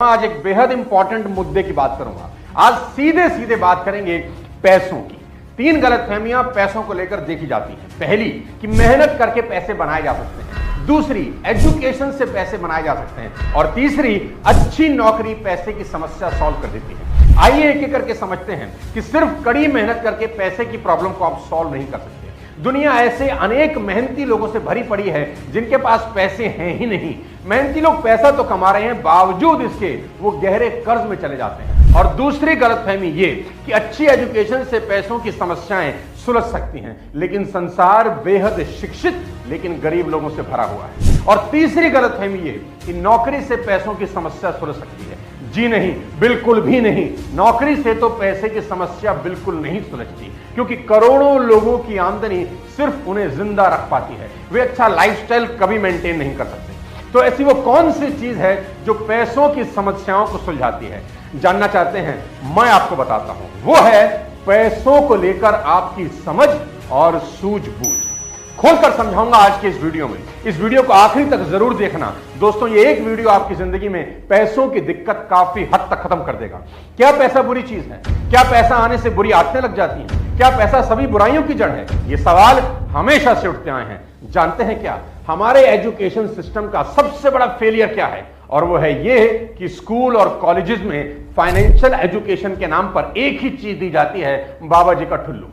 आज एक बेहद इंपॉर्टेंट मुद्दे की बात करूंगा। आज सीधे सीधे बात करेंगे पैसों की। तीन गलतफहमियां पैसों को लेकर देखी जाती हैं। पहली कि मेहनत करके पैसे बनाए जा सकते हैं, दूसरी एजुकेशन से पैसे बनाए जा सकते हैं, और तीसरी अच्छी नौकरी पैसे की समस्या सॉल्व कर देती है। आइए एक एक करके समझते हैं कि सिर्फ कड़ी मेहनत करके पैसे की प्रॉब्लम को आप सॉल्व नहीं कर सकते। दुनिया ऐसे अनेक मेहनती लोगों से भरी पड़ी है जिनके पास पैसे हैं ही नहीं। मेहनती लोग पैसा तो कमा रहे हैं, बावजूद इसके वो गहरे कर्ज में चले जाते हैं। और दूसरी गलतफहमी ये कि अच्छी एजुकेशन से पैसों की समस्याएं सुलझ सकती हैं, लेकिन संसार बेहद शिक्षित लेकिन गरीब लोगों से भरा हुआ है। और तीसरी गलतफहमी ये कि नौकरी से पैसों की समस्या सुलझ सकती है। जी नहीं, बिल्कुल भी नहीं। नौकरी से तो पैसे की समस्या बिल्कुल नहीं सुलझती, क्योंकि करोड़ों लोगों की आमदनी सिर्फ उन्हें जिंदा रख पाती है। वे अच्छा लाइफस्टाइल कभी मेंटेन नहीं कर सकते। तो ऐसी वो कौन सी चीज है जो पैसों की समस्याओं को सुलझाती है? जानना चाहते हैं? मैं आपको बताता हूं। वो है पैसों को लेकर आपकी समझ और सूझबूझ। खोलकर समझाऊंगा आज के इस वीडियो में। इस वीडियो को आखिरी तक जरूर देखना। दोस्तों, ये एक वीडियो आपकी जिंदगी में पैसों की दिक्कत काफी हद तक खत्म कर देगा। क्या पैसा बुरी चीज है? क्या पैसा आने से बुरी आदतें लग जाती हैं? क्या पैसा सभी बुराइयों की जड़ है? ये सवाल हमेशा से उठते आए हैं। जानते हैं क्या हमारे एजुकेशन सिस्टम का सबसे बड़ा फेलियर क्या है? और वो है ये कि स्कूल और कॉलेजेस में फाइनेंशियल एजुकेशन के नाम पर एक ही चीज दी जाती है, बाबा जी का ठुल्लू।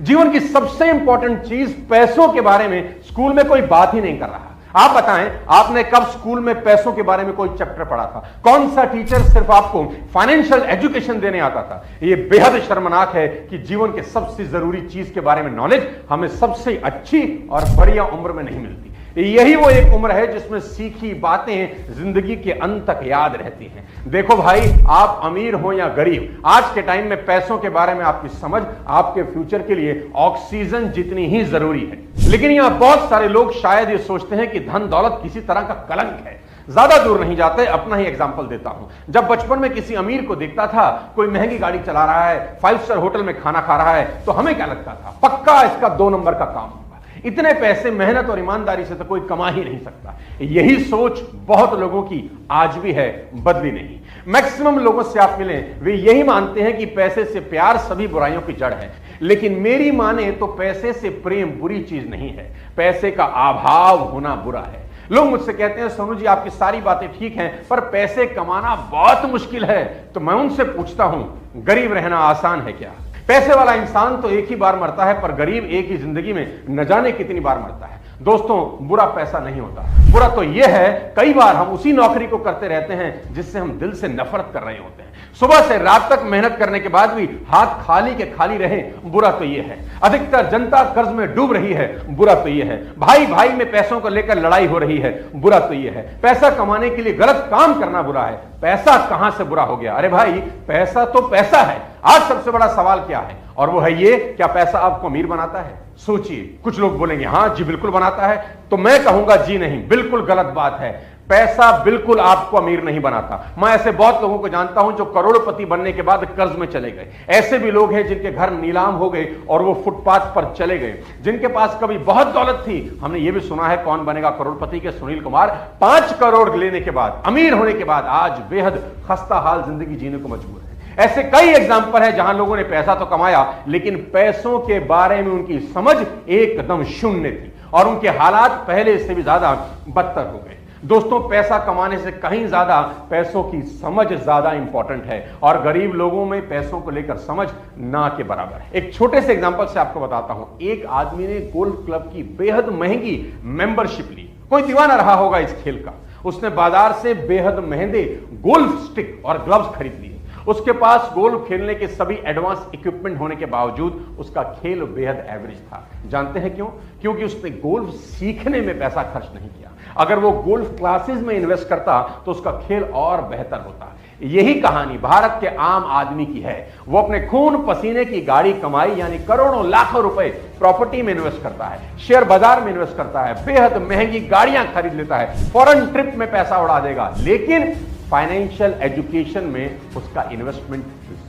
जीवन की सबसे इंपॉर्टेंट चीज पैसों के बारे में स्कूल में कोई बात ही नहीं कर रहा। आप बताएं, आपने कब स्कूल में पैसों के बारे में कोई चैप्टर पढ़ा था? कौन सा टीचर सिर्फ आपको फाइनेंशियल एजुकेशन देने आता था? यह बेहद शर्मनाक है कि जीवन के सबसे जरूरी चीज के बारे में नॉलेज हमें सबसे अच्छी और बढ़िया उम्र में नहीं मिलती। यही वो एक उम्र है जिसमें सीखी बातें जिंदगी के अंत तक याद रहती हैं। देखो भाई, आप अमीर हो या गरीब, आज के टाइम में पैसों के बारे में आपकी समझ आपके फ्यूचर के लिए ऑक्सीजन जितनी ही जरूरी है। लेकिन यहां बहुत सारे लोग शायद ये सोचते हैं कि धन दौलत किसी तरह का कलंक है। ज्यादा दूर नहीं जाते, अपना ही एग्जांपल देता हूं। जब बचपन में किसी अमीर को देखता था, कोई महंगी गाड़ी चला रहा है, 5 स्टार होटल में खाना खा रहा है, तो हमें क्या लगता था? पक्का इसका 2 नंबर का काम। इतने पैसे मेहनत और ईमानदारी से तो कोई कमा ही नहीं सकता। यही सोच बहुत लोगों की आज भी है, बदली नहीं। मैक्सिमम लोगों से आप मिलें, वे यही मानते हैं कि पैसे से प्यार सभी बुराइयों की जड़ है। लेकिन मेरी माने तो पैसे से प्रेम बुरी चीज नहीं है, पैसे का अभाव होना बुरा है। लोग मुझसे कहते हैं, सोनू जी आपकी सारी बातें ठीक हैं, पर पैसे कमाना बहुत मुश्किल है। तो मैं उनसे पूछता हूं, गरीब रहना आसान है क्या? पैसे वाला इंसान तो एक ही बार मरता है, पर गरीब एक ही जिंदगी में न जाने कितनी बार मरता है। दोस्तों, बुरा पैसा नहीं होता। बुरा तो यह है, कई बार हम उसी नौकरी को करते रहते हैं जिससे हम दिल से नफरत कर रहे होते हैं। सुबह से रात तक मेहनत करने के बाद भी हाथ खाली के खाली रहे, बुरा तो यह है। अधिकतर जनता कर्ज में डूब रही है, बुरा तो यह है। भाई भाई में पैसों को लेकर लड़ाई हो रही है, बुरा तो यह है। पैसा कमाने के लिए गलत काम करना बुरा है। पैसा कहां से बुरा हो गया? अरे भाई, पैसा तो पैसा है। आज सबसे बड़ा सवाल क्या है? और वो है ये, क्या पैसा आपको अमीर बनाता है? सोचिए। कुछ लोग बोलेंगे हाँ जी बिल्कुल बनाता है, तो मैं कहूंगा जी नहीं, बिल्कुल गलत बात है। पैसा बिल्कुल आपको अमीर नहीं बनाता। मैं ऐसे बहुत लोगों को जानता हूं जो करोड़पति बनने के बाद कर्ज में चले गए। ऐसे भी लोग हैं जिनके घर नीलाम हो गए और वो फुटपाथ पर चले गए। जिनके पास कभी बहुत दौलत थी, हमने ये भी सुना है कौन बनेगा करोड़पति के सुनील कुमार 5 करोड़ लेने के बाद, अमीर होने के बाद आज बेहद खस्ता हाल जिंदगी जीने को मजबूर है। ऐसे कई एग्जाम्पल है जहां लोगों ने पैसा तो कमाया, लेकिन पैसों के बारे में उनकी समझ एकदम शून्य थी और उनके हालात पहले से भी ज्यादा बदतर हो गए। दोस्तों, पैसा कमाने से कहीं ज्यादा पैसों की समझ ज्यादा इंपॉर्टेंट है, और गरीब लोगों में पैसों को लेकर समझ ना के बराबर है। एक छोटे से एग्जांपल से आपको बताता हूं। एक आदमी ने गोल्फ क्लब की बेहद महंगी मेंबरशिप ली। कोई दीवाना रहा होगा इस खेल का। उसने बाजार से बेहद महंगे गोल्फ स्टिक और ग्लव्स खरीद लिए। उसके पास गोल्फ खेलने के सभी एडवांस इक्विपमेंट होने के बावजूद उसका खेल बेहद एवरेज था। जानते हैं क्यों? क्योंकि उसने गोल्फ सीखने में पैसा खर्च नहीं किया। अगर वो गोल्फ क्लासेस में इन्वेस्ट करता तो उसका खेल और बेहतर होता। यही कहानी भारत के आम आदमी की है। वो अपने खून पसीने की गाड़ी कमाई, यानी करोड़ों लाखों रुपए प्रॉपर्टी में इन्वेस्ट करता है, शेयर बाजार में इन्वेस्ट करता है, बेहद महंगी गाड़ियां खरीद लेता है, फॉरेन ट्रिप में पैसा उड़ा देगा, लेकिन फाइनेंशियल एजुकेशन में उसका इन्वेस्टमेंट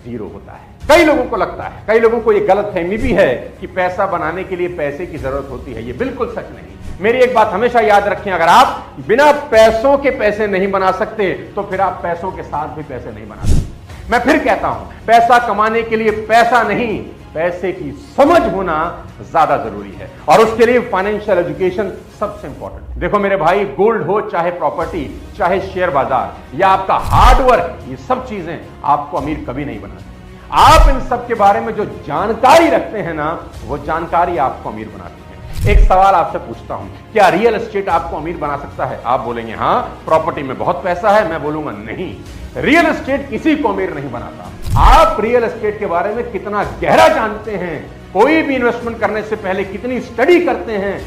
जीरो होता है। कई लोगों को लगता है, कई लोगों को यह गलतफहमी भी है कि पैसा बनाने के लिए पैसे की जरूरत होती है। यह बिल्कुल सच नहीं। मेरी एक बात हमेशा याद रखें, अगर आप बिना पैसों के पैसे नहीं बना सकते तो फिर आप पैसों के साथ भी पैसे नहीं बना सकते। मैं फिर कहता हूं, पैसा कमाने के लिए पैसा नहीं, पैसे की समझ होना ज्यादा जरूरी है, और उसके लिए फाइनेंशियल एजुकेशन सबसे इंपॉर्टेंट। देखो मेरे भाई, गोल्ड हो, चाहे प्रॉपर्टी, चाहे शेयर बाजार, या आपका हार्डवर्क, ये सब चीजें आपको अमीर कभी नहीं बनाती। आप इन सब के बारे में जो जानकारी रखते हैं ना, वो जानकारी आपको अमीर बनाती है। एक सवाल आपसे पूछता हूं, क्या रियल एस्टेट आपको अमीर बना सकता है? आप बोलेंगे हां, प्रॉपर्टी में बहुत पैसा है। मैं बोलूंगा नहीं, रियल एस्टेट किसी को अमीर नहीं बनाता। आप रियल एस्टेट के बारे में कितना गहरा जानते हैं, कोई भी इन्वेस्टमेंट करने से पहले कितनी स्टडी करते हैं,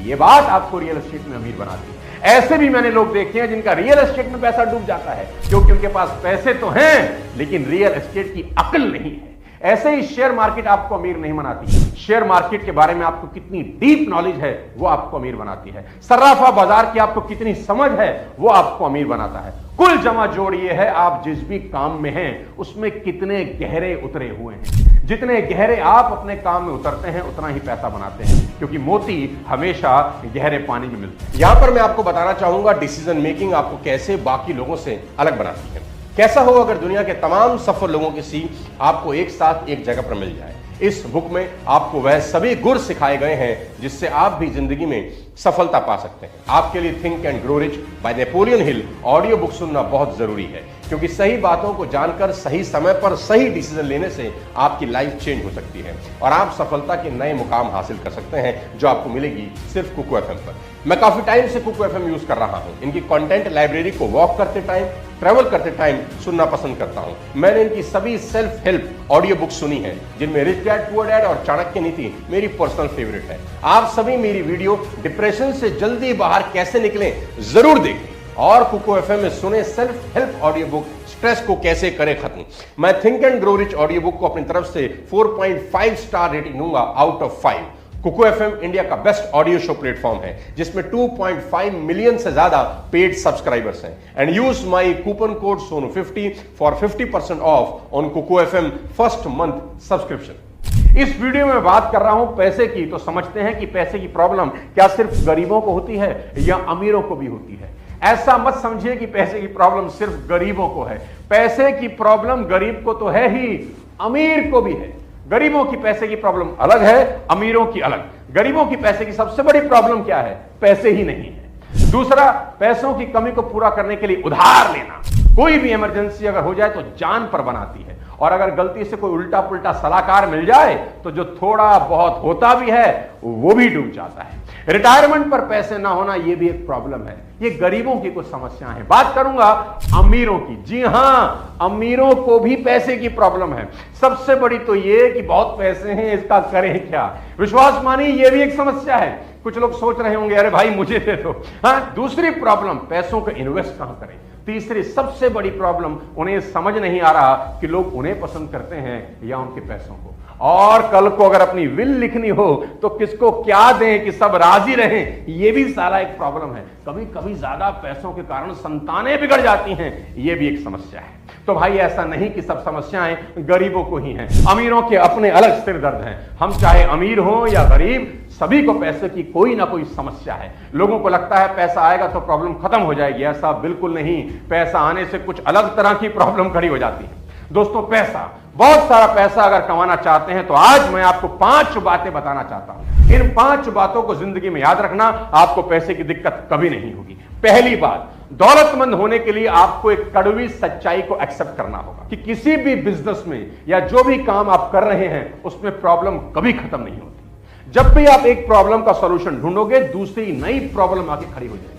ये बात आपको रियल एस्टेट में अमीर बनाती है। ऐसे भी मैंने लोग देखे हैं जिनका रियल एस्टेट में पैसा डूब जाता है, क्योंकि उनके पास पैसे तो हैं लेकिन रियल एस्टेट की अकल नहीं है। ऐसे ही शेयर मार्केट आपको अमीर नहीं बनाती। शेयर मार्केट के बारे में आपको कितनी डीप नॉलेज है, वो आपको अमीर बनाती है। सर्राफा बाजार की आपको कितनी समझ है, वो आपको अमीर बनाता है। कुल जमा जोड़िए है, आप जिस भी काम में हैं उसमें कितने गहरे उतरे हुए हैं। जितने गहरे आप अपने काम में उतरते हैं उतना ही पैसा बनाते हैं, क्योंकि मोती हमेशा गहरे पानी में मिलते हैं। यहां पर मैं आपको बताना चाहूंगा डिसीजन मेकिंग आपको कैसे बाकी लोगों से अलग बनाती है। कैसा हो अगर दुनिया के तमाम सफल लोगों की सीख आपको एक साथ एक जगह पर मिल जाए। इस बुक में आपको वह सभी गुर सिखाए गए हैं जिससे आप भी जिंदगी में सफलता पा सकते हैं। आपके लिए think and grow rich by Napoleon Hill audio book सुनना बहुत जरूरी है, क्योंकि सही बातों को जानकर सही समय पर सही डिसीजन लेने से आपकी लाइफ चेंज हो सकती है और आप सफलता के नए मुकाम हासिल कर सकते हैं, जो आपको मिलेगी सिर्फ कुकू एफएम पर। मैं काफी टाइम से कुकू एफएम यूज कर रहा हूं। इनकी कंटेंट लाइब्रेरी को वॉक करते टाइम, ट्रैवल करते टाइम सुनना पसंद करता हूं। मैंने इनकी सभी सेल्फ हेल्प ऑडियो बुक सुनी है, जिनमें रिच डैड पुअर डैड और चाणक्य नीति मेरी पर्सनल फेवरेट है। आप सभी मेरी वीडियो डिप्रेशन से जल्दी बाहर कैसे निकलें जरूर देखें, और कुकू एफएम में सुने self help audio book stress को कैसे करें खत्म। मैं think and grow rich audio book को अपनी तरफ से 4.5 स्टार रेटिंग दूंगा out of 5। Kuku FM India का बेस्ट ऑडियो शो प्लेटफॉर्म है, जिसमें 2.5 मिलियन से ज्यादा पेड सब्सक्राइबर्स हैं। And use my coupon code सोनू50 for 50% off on Kuku FM first month subscription. इस वीडियो में बात कर रहा हूं पैसे की, तो समझते हैं कि पैसे की प्रॉब्लम क्या सिर्फ गरीबों को होती है या अमीरों को भी होती है। ऐसा मत समझिए कि पैसे की प्रॉब्लम सिर्फ गरीबों को है। पैसे की प्रॉब्लम गरीब को तो है ही, अमीर को भी है। गरीबों की पैसे की प्रॉब्लम अलग है, अमीरों की अलग। गरीबों की पैसे की सबसे बड़ी प्रॉब्लम क्या है? पैसे ही नहीं है। दूसरा, पैसों की कमी को पूरा करने के लिए उधार लेना। कोई भी इमरजेंसी अगर हो जाए तो जान पर बनाती है, और अगर गलती से कोई उल्टा पुल्टा सलाहकार मिल जाए तो जो थोड़ा बहुत होता भी है वो भी डूब जाता है। रिटायरमेंट पर पैसे ना होना यह भी एक प्रॉब्लम है। ये गरीबों की कुछ समस्याएं हैं। बात करूंगा अमीरों की। जी हां, अमीरों को भी पैसे की प्रॉब्लम है। सबसे बड़ी तो ये कि बहुत पैसे हैं, इसका करें क्या। विश्वास मानिए, यह भी एक समस्या है। कुछ लोग सोच रहे होंगे अरे भाई मुझे दे दो। हाँ, दूसरी प्रॉब्लम, पैसों को इन्वेस्ट कहां करें। तीसरी सबसे बड़ी प्रॉब्लम, उन्हें समझ नहीं आ रहा कि लोग उन्हें पसंद करते हैं या उनके पैसों को। और कल को अगर अपनी विल लिखनी हो तो किसको क्या दें कि सब राजी रहें, यह भी सारा एक प्रॉब्लम है। कभी कभी ज्यादा पैसों के कारण संतानें बिगड़ जाती हैं, यह भी एक समस्या है। तो भाई ऐसा नहीं कि सब समस्याएं गरीबों को ही हैं। अमीरों के अपने अलग सिर दर्द हैं। हम चाहे अमीर हो या गरीब, सभी को पैसे की कोई ना कोई समस्या है। लोगों को लगता है पैसा आएगा तो प्रॉब्लम खत्म हो जाएगी। ऐसा बिल्कुल नहीं। पैसा आने से कुछ अलग तरह की प्रॉब्लम खड़ी हो जाती है। दोस्तों, पैसा, बहुत सारा पैसा अगर कमाना चाहते हैं तो आज मैं आपको 5 बातें बताना चाहता हूं। इन 5 बातों को जिंदगी में याद रखना, आपको पैसे की दिक्कत कभी नहीं होगी। पहली बात, दौलतमंद होने के लिए आपको एक कड़वी सच्चाई को एक्सेप्ट करना होगा कि किसी भी बिजनेस में या जो भी काम आप कर रहे हैं उसमें प्रॉब्लम कभी खत्म नहीं होती। जब भी आप एक प्रॉब्लम का सॉल्यूशन ढूंढोगे, दूसरी नई प्रॉब्लम आके खड़ी हो जाएगी।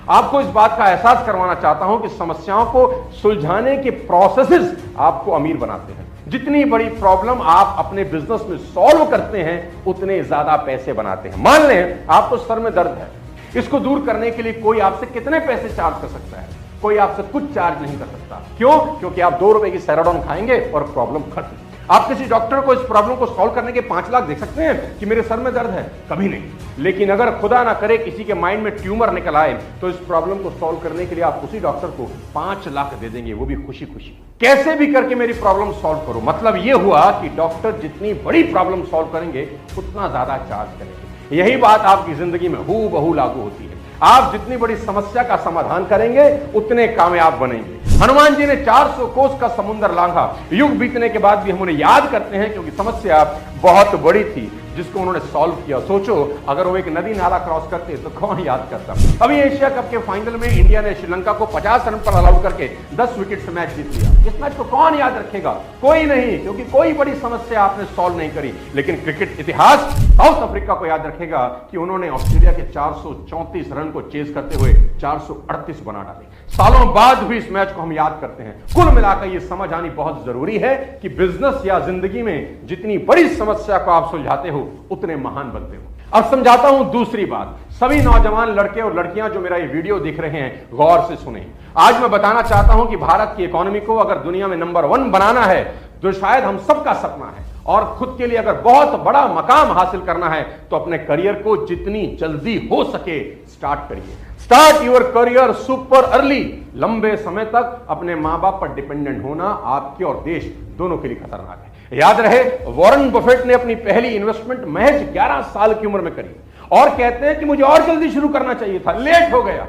आपको इस बात का एहसास करवाना चाहता हूं कि समस्याओं को सुलझाने के प्रोसेसेस आपको अमीर बनाते हैं। जितनी बड़ी प्रॉब्लम आप अपने बिजनेस में सॉल्व करते हैं, उतने ज्यादा पैसे बनाते हैं। मान लें आपको सर में दर्द है, इसको दूर करने के लिए कोई आपसे कितने पैसे चार्ज कर सकता है? कोई आपसे कुछ चार्ज नहीं कर सकता। क्यों? क्योंकि आप 2 रुपए की सैराडॉन खाएंगे और प्रॉब्लम खत्म। आप किसी डॉक्टर को इस प्रॉब्लम को सॉल्व करने के 5 लाख दे सकते हैं कि मेरे सर में दर्द है? कभी नहीं। लेकिन अगर खुदा ना करे किसी के माइंड में ट्यूमर निकल आए तो इस प्रॉब्लम को सॉल्व करने के लिए आप उसी डॉक्टर को 5 लाख दे देंगे, वो भी खुशी खुशी। कैसे भी करके मेरी प्रॉब्लम सॉल्व करो, मतलब यह हुआ कि डॉक्टर जितनी बड़ी प्रॉब्लम सॉल्व करेंगे उतना ज्यादा चार्ज करेंगे। यही बात आपकी जिंदगी में हूबहू लागू होती है। आप जितनी बड़ी समस्या का समाधान करेंगे उतने कामयाब बनेंगे। हनुमान जी ने 400 कोस का समुद्र लांघा। युग बीतने के बाद भी हम उन्हें याद करते हैं क्योंकि समस्या बहुत बड़ी थी जिसको उन्होंने सॉल्व किया। सोचो अगर वो एक नदी नाला क्रॉस करते तो कौन याद करता। अभी एशिया कप के फाइनल में इंडिया ने श्रीलंका को 50 रन पर ऑल आउट करके 10 विकेट से मैच जीत लिया। इस मैच को कौन याद रखेगा? कोई नहीं, क्योंकि कोई बड़ी समस्या आपने सॉल्व नहीं करी। लेकिन क्रिकेट इतिहास साउथ अफ्रीका को याद रखेगा कि उन्होंने ऑस्ट्रेलिया के 434 रन को चेज करते हुए 438 बना डाले। सालों बाद भी इस मैच को हम याद करते हैं। कुल मिलाकर यह समझ आनी बहुत जरूरी है कि बिजनेस या जिंदगी में जितनी बड़ी समस्या को आप सुलझाते हो उतने महान बनते हो। अब समझाता हूं दूसरी बात। सभी नौजवान लड़के और लड़कियां जो मेरा ये वीडियो देख रहे हैं गौर से सुने। आज मैं बताना चाहता हूं कि भारत की इकोनॉमी को अगर दुनिया में नंबर 1 बनाना है जो शायद हम सबका सपना है, और खुद के लिए अगर बहुत बड़ा मकाम हासिल करना है तो अपने करियर को जितनी जल्दी हो सके स्टार्ट करिए। Start your career super early. लंबे समय तक अपने मां बाप पर डिपेंडेंट होना आपके और देश दोनों के लिए खतरनाक है। याद रहे वॉरेन बफेट ने अपनी पहली इन्वेस्टमेंट महज 11 साल की उम्र में करी और कहते हैं कि मुझे और जल्दी शुरू करना चाहिए था, लेट हो गया।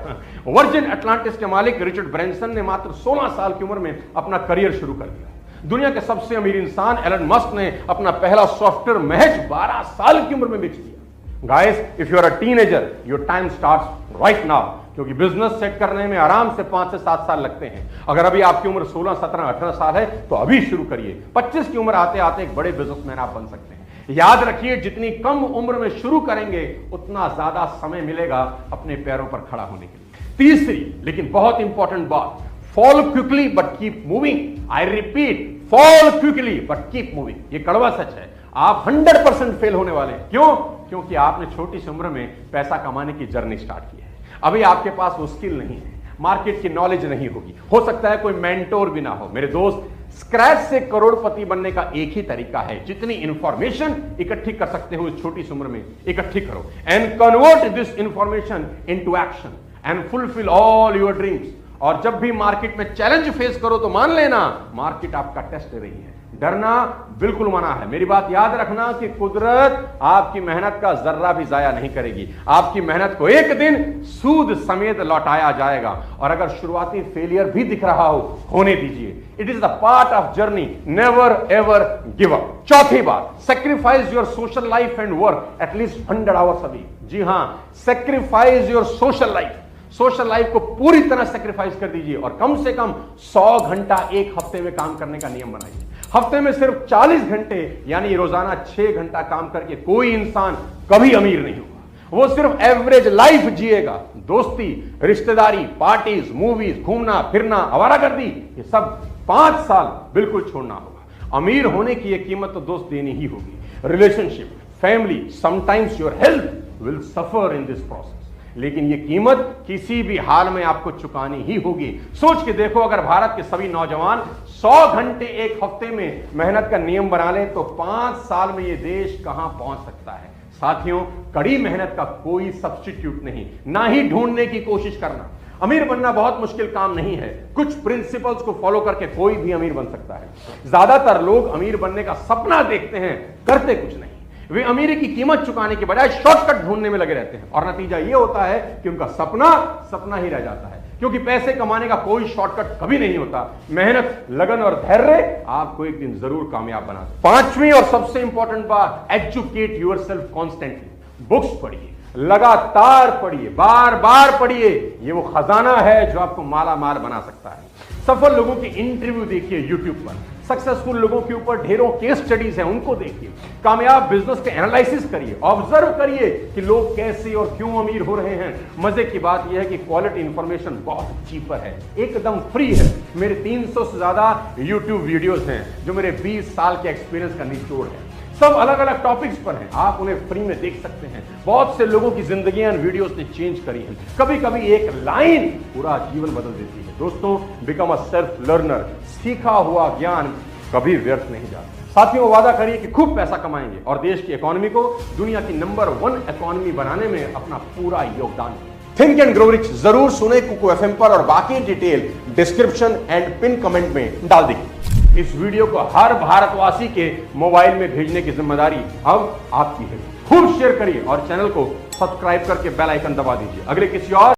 वर्जिन अटलांटिस के मालिक रिचर्ड ब्रैंसन ने मात्र 16 साल की उम्र में अपना करियर शुरू कर दिया। दुनिया के सबसे अमीर इंसान एलन मस्क ने अपना पहला सॉफ्टवेयर महज 12 साल की उम्र में बेच दिया। Guys, if you are a teenager your time starts right now, क्योंकि बिजनेस सेट करने में आराम से 5 से 7 साल लगते हैं। अगर अभी आपकी उम्र 16, 17, 18 साल है तो अभी शुरू करिए। 25 की उम्र आते आते एक बड़े बिजनेसमैन आप बन सकते हैं। याद रखिए जितनी कम उम्र में शुरू करेंगे उतना ज्यादा समय मिलेगा अपने पैरों पर खड़ा होने के लिए। तीसरी लेकिन बहुत इंपॉर्टेंट बात, fall quickly but keep moving. I repeat, fall quickly but keep moving. ये कड़वा सच है। आप 100% फेल होने वाले हैं। क्यों? क्योंकि आपने छोटी सी उम्र में पैसा कमाने की जर्नी स्टार्ट की है। अभी आपके पास वो स्किल नहीं है, मार्केट की नॉलेज नहीं होगी, हो सकता है कोई मेंटोर भी ना हो। मेरे दोस्त, स्क्रैच से करोड़पति बनने का एक ही तरीका है। जितनी इंफॉर्मेशन इकट्ठी कर सकते हो इस छोटी सी उम्र में इकट्ठी करो and convert this information into action and fulfil all your dreams. और जब भी मार्केट में चैलेंज फेस करो तो मान लेना मार्केट आपका टेस्ट ले रही है। डरना बिल्कुल मना है। मेरी बात याद रखना कि कुदरत आपकी मेहनत का जर्रा भी जाया नहीं करेगी। आपकी मेहनत को एक दिन सूद समेत लौटाया जाएगा। और अगर शुरुआती फेलियर भी दिख रहा हो, होने दीजिए। It is the part of journey, never ever give up. चौथी बात, sacrifice your social life and work at least 100 hours a week. जी हां, sacrifice your social life. Social life को पूरी तरह सेक्रीफाइस कर दीजिए और कम से कम 100 घंटा एक हफ्ते में काम करने का नियम बनाइए। हफ्ते में सिर्फ 40 घंटे यानी रोजाना 6 घंटा काम करके कोई इंसान कभी अमीर नहीं होगा। वो सिर्फ एवरेज लाइफ जिएगा। दोस्ती, रिश्तेदारी, पार्टीज, मूवीज, घूमना फिरना, आवारागर्दी, ये सब 5 साल बिल्कुल छोड़ना होगा। अमीर होने की ये कीमत तो दोस्त देनी ही होगी। Relationship, family, sometimes your health will suffer in this process, लेकिन यह कीमत किसी भी हाल में आपको चुकानी ही होगी। सोच के देखो, अगर भारत के सभी नौजवान 100 घंटे एक हफ्ते में मेहनत का नियम बना लें तो 5 साल में यह देश कहां पहुंच सकता है। साथियों, कड़ी मेहनत का कोई सब्स्टिट्यूट नहीं, ना ही ढूंढने की कोशिश करना। अमीर बनना बहुत मुश्किल काम नहीं है। कुछ प्रिंसिपल्स को फॉलो करके कोई भी अमीर बन सकता है। ज्यादातर लोग अमीर बनने का सपना देखते हैं, करते कुछ नहीं। वे अमीरी की कीमत चुकाने के बजाय शॉर्टकट ढूंढने में लगे रहते हैं और नतीजा यह होता है कि उनका सपना सपना ही रह जाता है। क्योंकि पैसे कमाने का कोई शॉर्टकट कभी नहीं होता। मेहनत, लगन और धैर्य आपको एक दिन जरूर कामयाब बना दे। 5वीं और सबसे इंपॉर्टेंट बात, एजुकेट योरसेल्फ कॉन्स्टेंटली। बुक्स पढ़िए, लगातार पढ़िए, बार बार पढ़िए। ये वो खजाना है जो आपको माला माल बना सकता है। सफल लोगों की इंटरव्यू देखिए यूट्यूब पर। सक्सेसफुल लोगों के ऊपर ढेरों केस स्टडीज हैं, उनको देखिए। कामयाब बिजनेस के एनालिसिस करिए, ऑब्जर्व करिए कि लोग कैसे और क्यों अमीर हो रहे हैं। मजे की बात यह है कि क्वालिटी इंफॉर्मेशन बहुत चीपर है, एकदम फ्री है। मेरे 300 से ज्यादा यूट्यूब वीडियोस हैं जो मेरे 20 साल के एक्सपीरियंस का निचोड़ है। सब अलग अलग टॉपिक्स पर हैं, आप उन्हें फ्री में देख सकते हैं। बहुत से लोगों की जिंदगियां वीडियोस ने चेंज करी हैं। कभी कभी एक लाइन पूरा जीवन बदल देती है। दोस्तों, बिकम अ सेल्फ लर्नर। सीखा हुआ ज्ञान कभी व्यर्थ नहीं जाता। साथियों, वादा करिए कि खूब पैसा कमाएंगे और देश की इकोनॉमी को दुनिया की नंबर 1 इकोनॉमी बनाने में अपना पूरा योगदान दें। थिंक एंड ग्रो रिच जरूर सुने कुकू एफएम पर और बाकी detail description and pin comment में डाल देंगे। इस वीडियो को हर भारतवासी के मोबाइल में भेजने की जिम्मेदारी अब आपकी है। खूब शेयर करिए और चैनल को सब्सक्राइब करके बेल आइकन दबा दीजिए। अगले किसी और